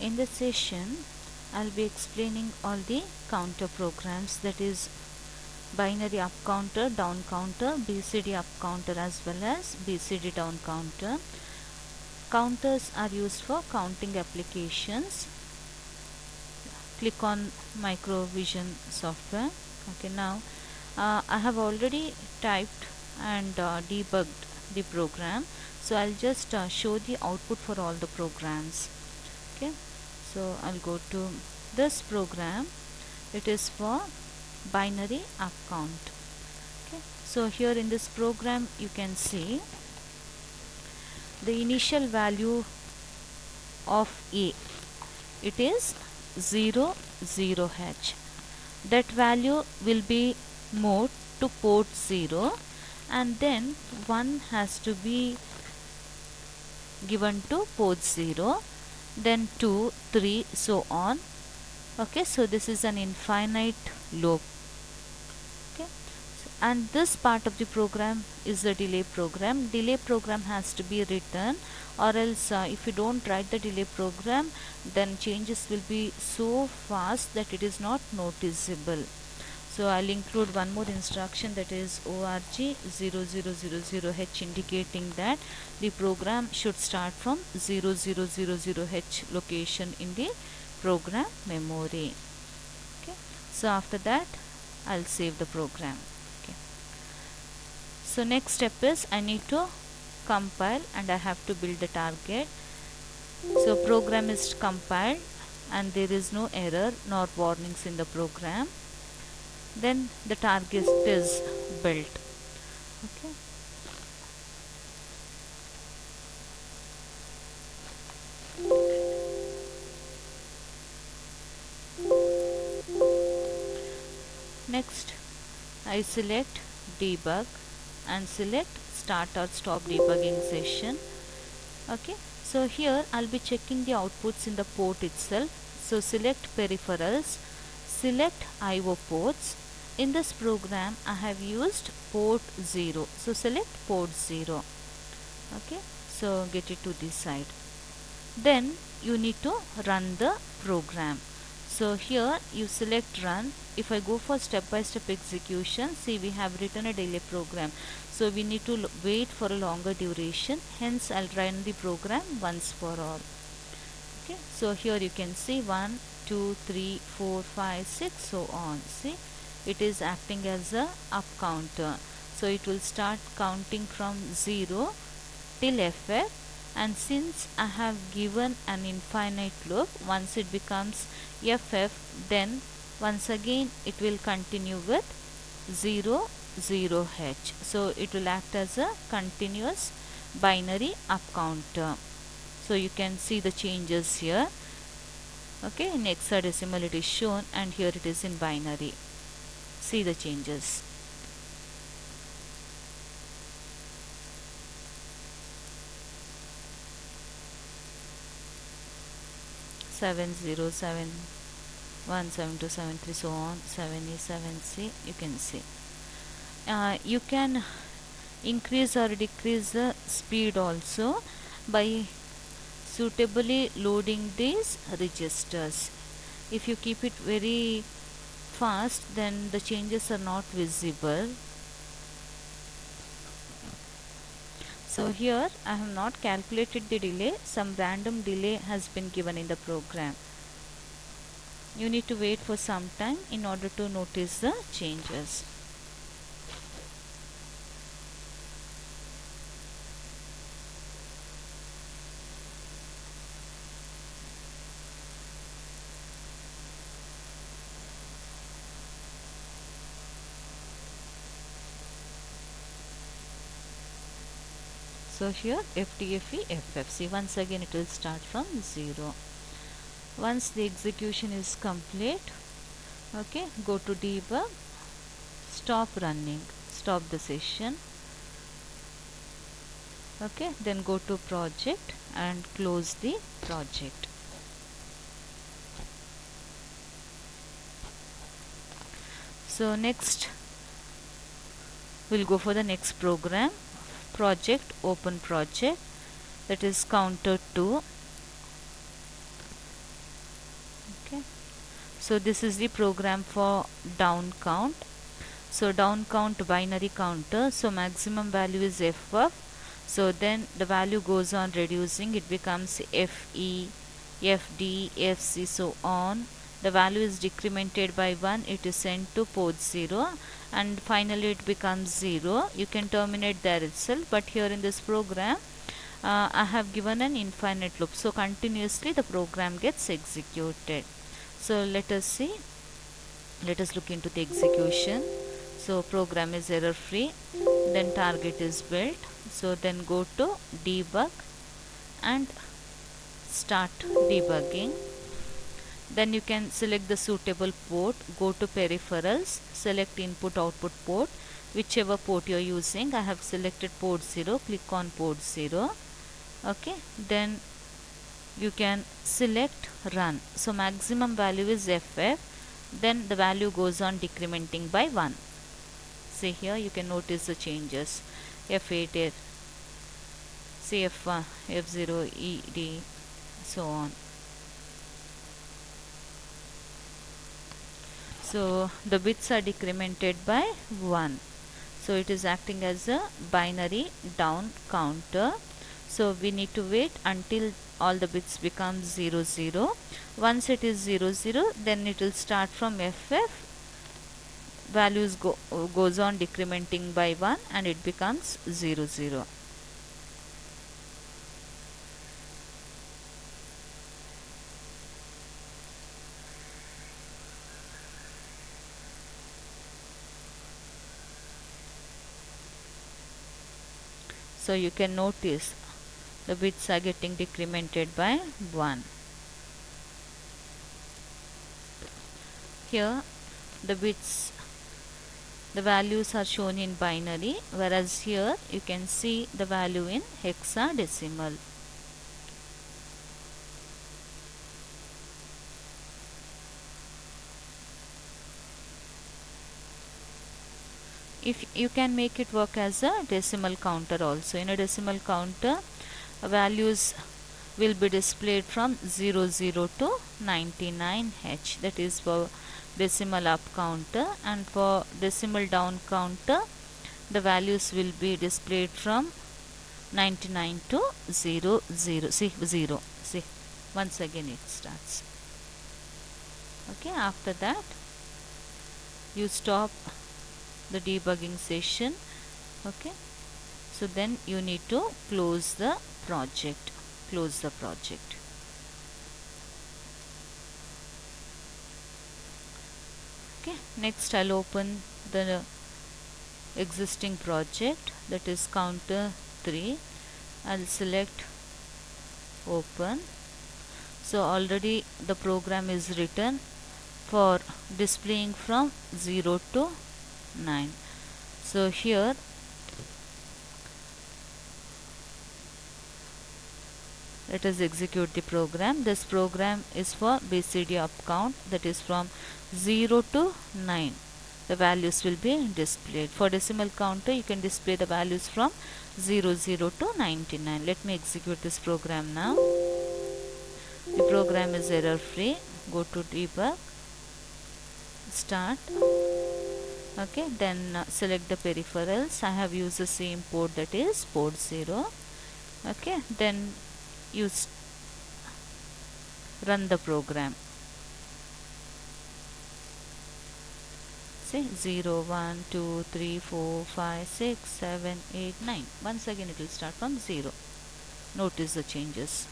In this session, I'll be explaining all the counter programs, that is binary up counter, down counter, BCD up counter as well as BCD down counter. Counters are used for counting applications. Click on Microvision software. Okay, now I have already typed and debugged the program, so I'll just show the output for all the programs. Okay, so I'll go to this program. It is for binary up count. Okay, so here in this program you can see the initial value of A, it is 0 0 H. That value will be moved to port 0 and then 1 has to be given to port 0, then 2, 3, so on. Okay, so this is an infinite loop. Okay, and this part of the program is the delay program. Delay program has to be written, or else if you don't write the delay program, then changes will be so fast that it is not noticeable. So I'll include one more instruction, that is ORG0000H, indicating that the program should start from 0000H location in the program memory. Okay, so after that I'll save the program. Okay, so next step is I need to compile and I have to build the target. So program is compiled and there is no error nor warnings in the program. Then the target is built. Okay, next I select debug and select start or stop debugging session. Okay, so here I'll be checking the outputs in the port itself. So select peripherals, select IO ports. In this program I have used port 0, so select port 0. Okay, so get it to this side. Then you need to run the program. So here you select run. If I go for step-by-step execution, see we have written a delay program, so we need to wait for a longer duration, hence I'll run the program once for all. Okay, so here you can see 1 2 3 4 5 6, so on. See, it is acting as a up counter, so it will start counting from 0 till FF, and since I have given an infinite loop, once it becomes FF, then once again it will continue with 0 0 H, so it will act as a continuous binary up counter. So you can see the changes here. Okay, in hexadecimal it is shown and here it is in binary. See the changes. Seven zero seven 17273, so on, 7E7C, you can see. You can increase or decrease the speed also by suitably loading these registers. If you keep it very fast, then the changes are not visible. So here I have not calculated the delay, some random delay has been given in the program. You need to wait for some time in order to notice the changes. So here FTFE FFC, once again it will start from 0. Once the execution is complete, okay, go to debug, stop running, stop the session. Okay, then go to project and close the project. So next we'll go for the next program, project, open project, that is counter 2. So this is the program for down count. So down count binary counter, so maximum value is FF, so then the value goes on reducing, it becomes FE, FD, FC, so on. The value is decremented by 1, it is sent to port 0, and finally it becomes 0. You can terminate there itself, but here in this program I have given an infinite loop, so continuously the program gets executed. So let us see, let us look into the execution. So program is error free, then target is built, so then go to debug and start debugging. Then you can select the suitable port, go to peripherals, select input output port, whichever port you are using. I have selected port 0, click on port 0. Okay, then you can select run. So maximum value is FF, then the value goes on decrementing by 1. See here, you can notice the changes. F8, F1, F0, ED, so on. So the bits are decremented by 1. So it is acting as a binary down counter. So we need to wait until all the bits become 0 0. Once it is 0 0, then it will start from FF. Values goes on decrementing by 1 and it becomes 0 0. So you can notice the bits are getting decremented by 1. Here the bits, the values are shown in binary, whereas here you can see the value in hexadecimal. If you can make it work as a decimal counter also. In a decimal counter, values will be displayed from 00 to 99H, that is for decimal up counter, and for decimal down counter the values will be displayed from 99 to 00. See 0, see once again it starts. Okay, after that you stop the debugging session. Okay, so then you need to close the project. Okay, next I'll open the existing project, that is counter 3. I'll select open. So already the program is written for displaying from 0 to 9. So here let us execute the program. This program is for BCD up count, that is from 0 to 9. The values will be displayed. For decimal counter you can display the values from 00 to 99. Let me execute this program now. The program is error free. Go to debug, start. Okay, then select the peripherals. I have used the same port, that is port 0. Okay, then you run the program. See 0 1 2 3 4 5 6 7 8 9. Once again it will start from 0. Notice the changes.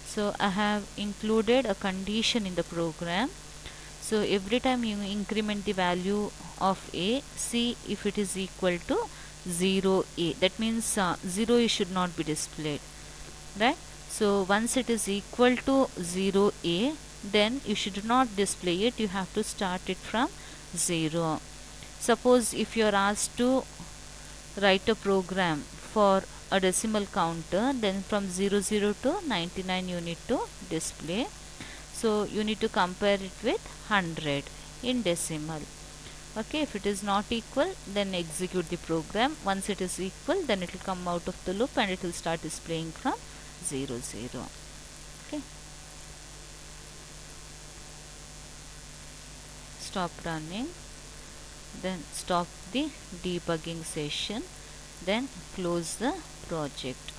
So I have included a condition in the program. So every time you increment the value of A, see if it is equal to 0A. That means 0 should not be displayed, right? So once it is equal to 0A, then you should not display it. You have to start it from 0. Suppose if you are asked to write a program for a decimal counter, then from 00 to 99 you need to display. So you need to compare it with 100 in decimal. Okay, if it is not equal, then execute the program. Once it is equal, then it will come out of the loop and it will start displaying from 00. Okay, stop running, then stop the debugging session, then close the project.